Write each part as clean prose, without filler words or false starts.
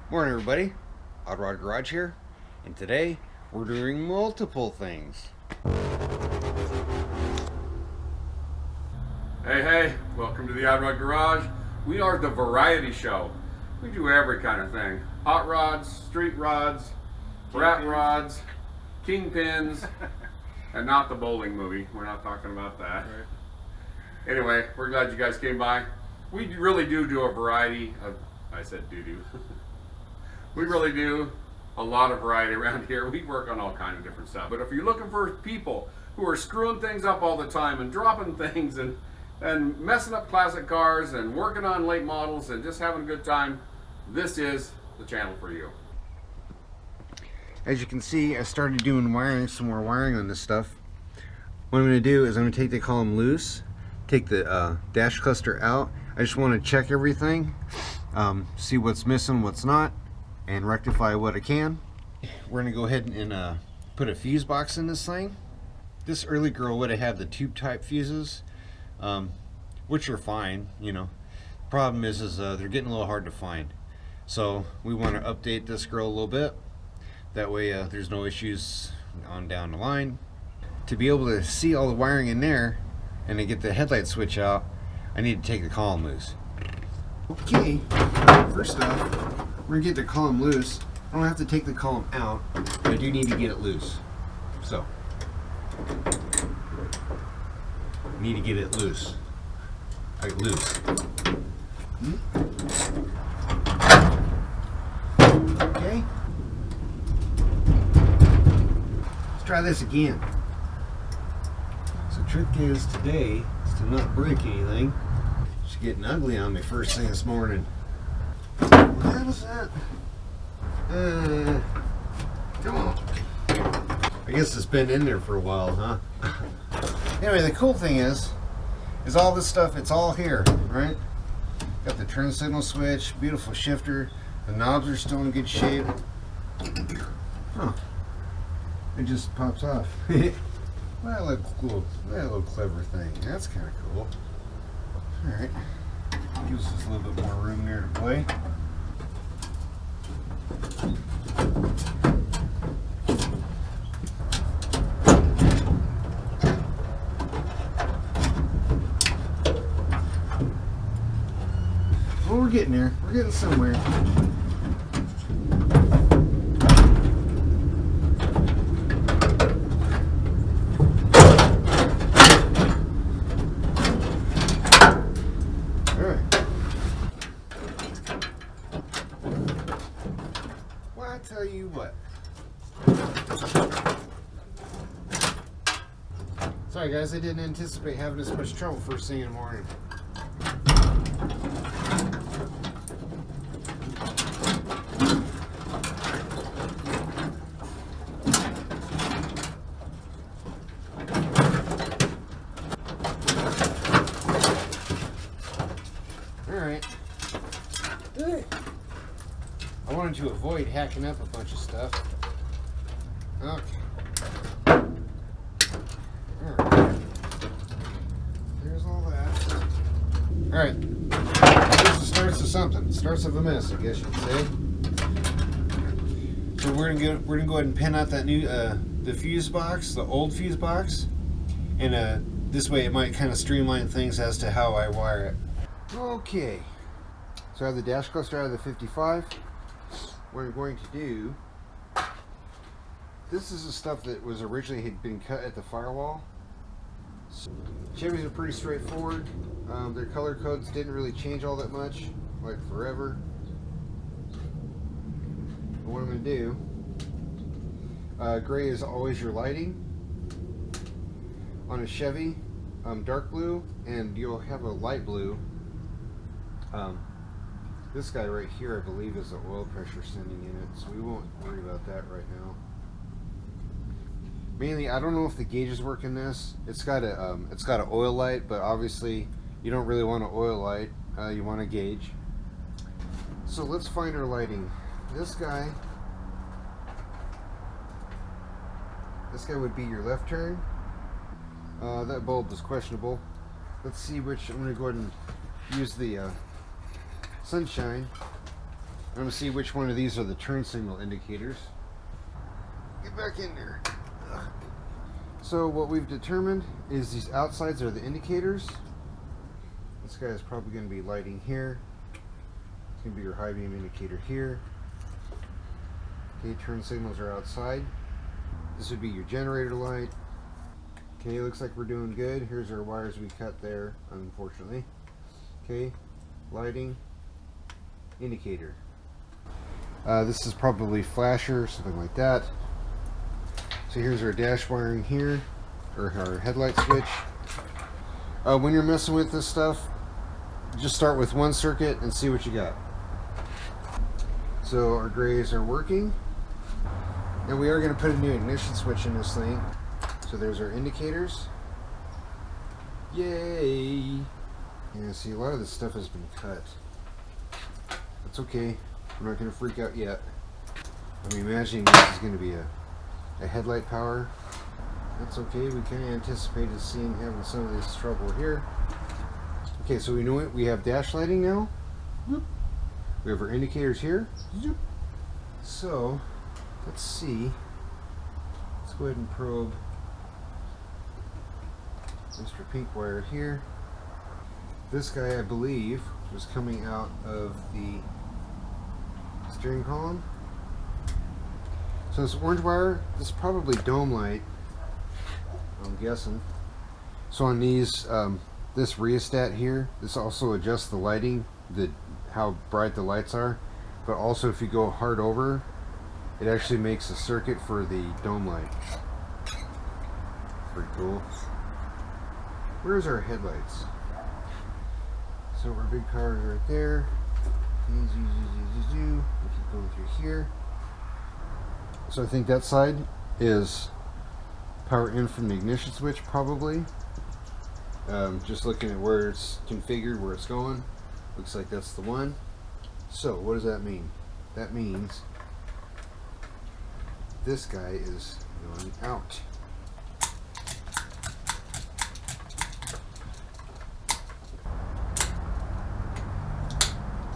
Morning, everybody. Odd Rod Garage here, and today we're doing multiple things. Hey, welcome to the Odd Rod Garage. We are the variety show. We do every kind of thing. Hot rods, street rods, rat rods, kingpins, and not the bowling movie. We're not talking about that. Anyway, we're glad you guys came by. We really do a variety of, I said doo-doo. We really do a lot of variety around here. We work on all kinds of different stuff. But if you're looking for people who are screwing things up all the time and dropping things and messing up classic cars and working on late models and just having a good time, this is the channel for you. As you can see, I started doing some more wiring on this stuff. What I'm going to do is I'm going to take the column loose, take the dash cluster out. I just want to check everything, see what's missing, what's not, and rectify what I can. We're going to go ahead and put a fuse box in this thing. This early girl would have had the tube type fuses, which are fine, you know. Problem is they're getting a little hard to find. So we want to update this girl a little bit. That way there's no issues on down the line. To be able to see all the wiring in there and to get the headlight switch out, I need to take the column loose. Okay, first off, we're going to get the column loose. I don't have to take the column out, but I do need to get it loose. So, I need to get it loose. Loose. Okay. Let's try this again. So the trick is today is to not break anything. It's getting ugly on me first thing this morning. What was that? Come on. I guess it's been in there for a while, huh? Anyway, the cool thing is all this stuff, it's all here, right? Got the turn signal switch, beautiful shifter. The knobs are still in good shape. Huh. It just pops off. Well, that little clever thing. That's kind of cool. Alright. Gives us a little bit more room there to play. Well, we're getting there. We're getting somewhere. I tell you what. Sorry guys, I didn't anticipate having this much trouble first thing in the morning. Alright. I wanted to avoid hacking up a bunch of stuff. Okay. Alright. There's all that. Alright. This is starts of something. Starts of a mess, I guess you'd say. So we're gonna go ahead and pin out that new the fuse box, the old fuse box. And this way it might kind of streamline things as to how I wire it. Okay. So I have the dash cluster out of the 55. What I'm going to do, this is the stuff that was originally had been cut at the firewall. So, Chevys are pretty straightforward. Their color codes didn't really change all that much, like forever. But what I'm going to do, gray is always your lighting. On a Chevy, dark blue, and you'll have a light blue. This guy right here, I believe, is the oil pressure sending in it, so we won't worry about that right now. Mainly, I don't know if the gauges work in this. It's got an oil light, but obviously you don't really want an oil light. You want a gauge. So let's find our lighting. This guy would be your left turn. That bulb is questionable. Let's see which. I'm going to go ahead and use the sunshine. I'm gonna see which one of these are the turn signal indicators. Get back in there. Ugh. So what we've determined is these outsides are the indicators. This guy is probably going to be lighting here. It's going to be your high beam indicator here. Okay, turn signals are outside. This would be your generator light. Okay, looks like we're doing good. Here's our wires we cut there, unfortunately. Okay, lighting, indicator. This is probably flasher, something like that. So here's our dash wiring here, or our headlight switch. When you're messing with this stuff, just start with one circuit and see what you got. So our grays are working. And we are going to put a new ignition switch in this thing. So there's our indicators. Yay! Yeah, see, a lot of this stuff has been cut. That's okay. We're not going to freak out yet. I'm imagining this is going to be a headlight power. That's okay. We kind of anticipated seeing having some of this trouble here. Okay, so we know it. We have dash lighting now. We have our indicators here. So let's see. Let's go ahead and probe Mr. Pink wire here. This guy, I believe, was coming out of the steering column. So this orange wire, this is probably dome light, I'm guessing. So on these, this rheostat here, this also adjusts the lighting, how bright the lights are. But also if you go hard over, it actually makes a circuit for the dome light. Pretty cool. Where's our headlights? So our big power is right there. We keep going through here. So I think that side is power in from the ignition switch, probably. Just looking at where it's configured, where it's going, looks like that's the one. So what does that mean? That means this guy is going out.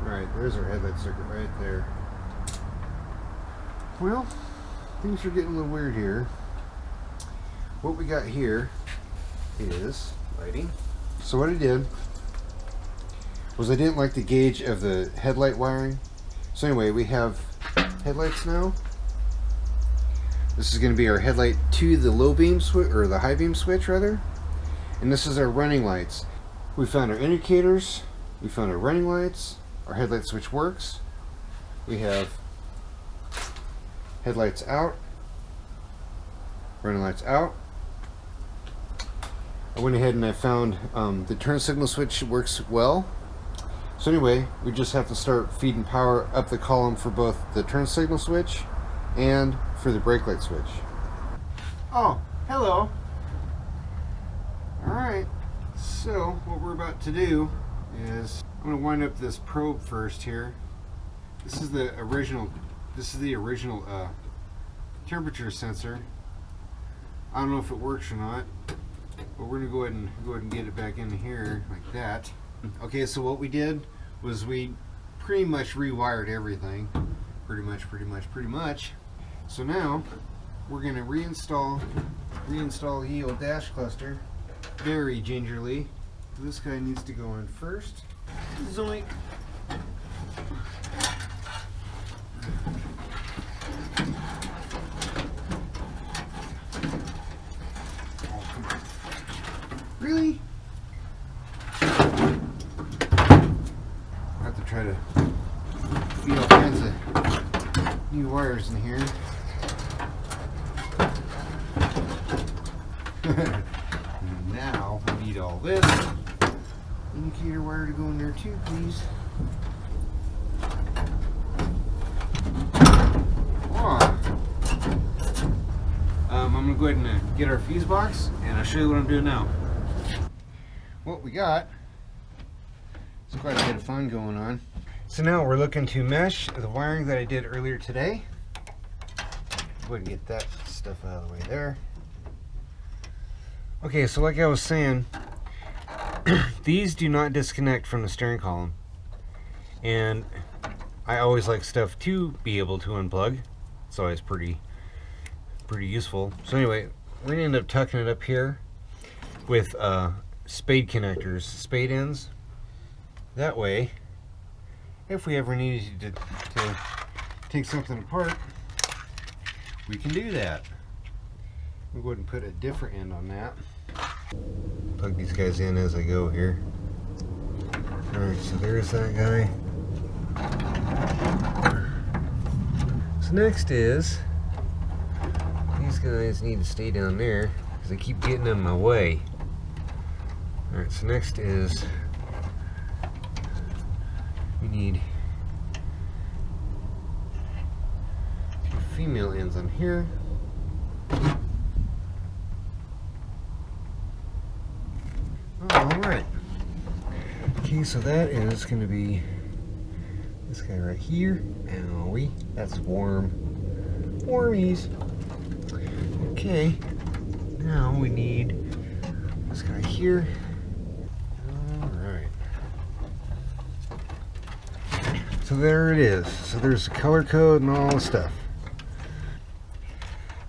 Alright, there's our headlight circuit right there. Well, things are getting a little weird here. What we got here is lighting. So what I did was I didn't like the gauge of the headlight wiring. So anyway, we have headlights now. This is going to be our headlight to the low beam switch, or the high beam switch rather. And this is our running lights. We found our indicators. We found our running lights. Our headlight switch works. We have headlights out, running lights out. I went ahead and I found the turn signal switch works well. So anyway, we just have to start feeding power up the column for both the turn signal switch and for the brake light switch. Oh, hello. Alright, so what we're about to do is I'm going to wind up this probe first here. This is the original temperature sensor. I don't know if it works or not, but we're going to go ahead and get it back in here like that. Okay, so what we did was we pretty much rewired everything. Pretty much. So now we're going to reinstall the old dash cluster very gingerly. This guy needs to go in first. Zoink. Really? I have to try to feed all kinds of new wires in here. Now we need all this. Indicator wire to go in there too, please. I'm going to go ahead and get our fuse box, and I'll show you what I'm doing now. What we got is quite a bit of fun going on. So now we're looking to mesh the wiring that I did earlier today. Go ahead and get that stuff out of the way there. Okay, so like I was saying, these do not disconnect from the steering column. And I always like stuff to be able to unplug. It's always pretty useful. So anyway, we're gonna end up tucking it up here with spade connectors, spade ends. That way, if we ever needed to take something apart, we can do that. We'll go ahead and put a different end on that. Plug these guys in as I go here. Alright, so there's that guy. So next is, these guys need to stay down there because they keep getting in my way. Alright, so next is, we need two female ends on here. Alright. Okay, so that is going to be this guy right here. Owie, that's warm. Warmies. Okay, now we need this guy here. Alright. So there it is. So there's the color code and all the stuff.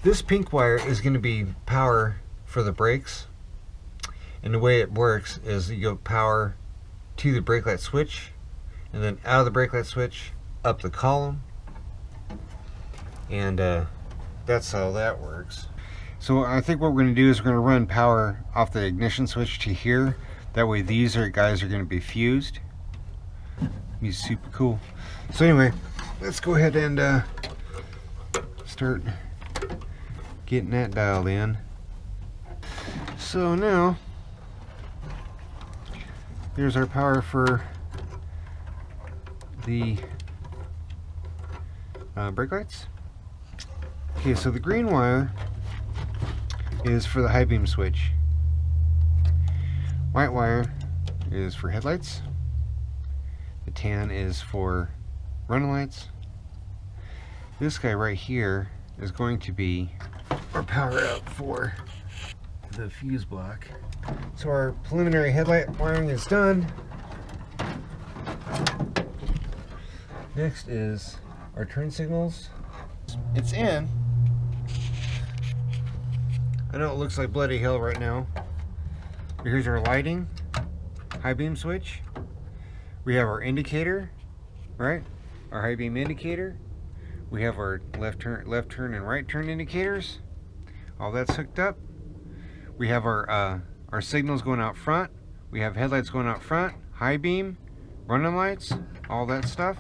This pink wire is going to be power for the brakes. And the way it works is you go power to the brake light switch, and then out of the brake light switch, up the column. And that's how that works. So I think what we're going to do is we're going to run power off the ignition switch to here. That way these guys are going to be fused. Be super cool. So anyway, let's go ahead and start getting that dialed in. So now, there's our power for the brake lights. Okay, so the green wire is for the high beam switch. White wire is for headlights. The tan is for running lights. This guy right here is going to be our power up for the fuse block. So our preliminary headlight wiring is done. Next is our turn signals. It's in. I know it looks like bloody hell right now. But here's our lighting, high beam switch. We have our indicator, right? Our high beam indicator. We have our left turn and right turn indicators. All that's hooked up. We have our signals going out front. We have headlights going out front, high beam, running lights, all that stuff.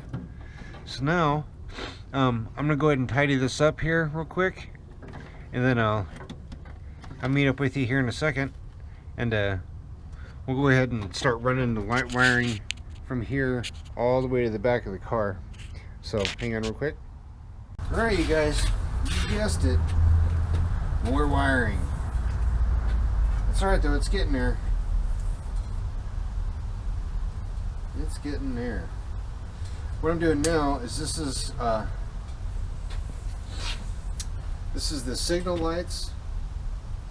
So now, I'm gonna go ahead and tidy this up here real quick, and then I'll meet up with you here in a second, and we'll go ahead and start running the light wiring from here all the way to the back of the car. So hang on real quick. All right, you guys, you guessed it, more wiring. It's alright though, it's getting there. It's getting there. What I'm doing now is this is the signal lights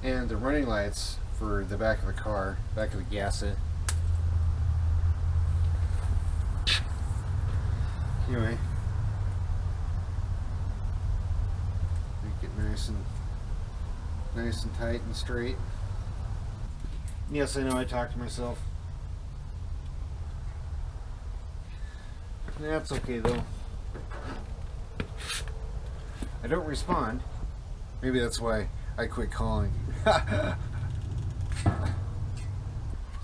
and the running lights for the back of the car, back of the gasset. Anyway, make it nice and tight and straight. Yes, I know I talk to myself. That's okay though. I don't respond. Maybe that's why I quit calling. So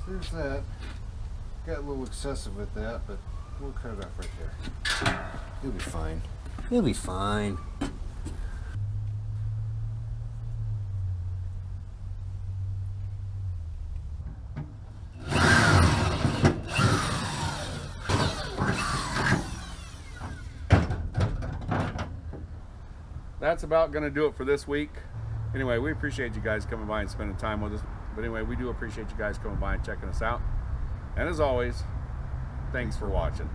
there's that. Got a little excessive with that, but we'll cut it off right there. You'll be fine. You'll be fine. That's about going to do it for this week. Anyway, we appreciate you guys coming by and spending time with us. But anyway, we do appreciate you guys coming by and checking us out. And as always, thanks for watching.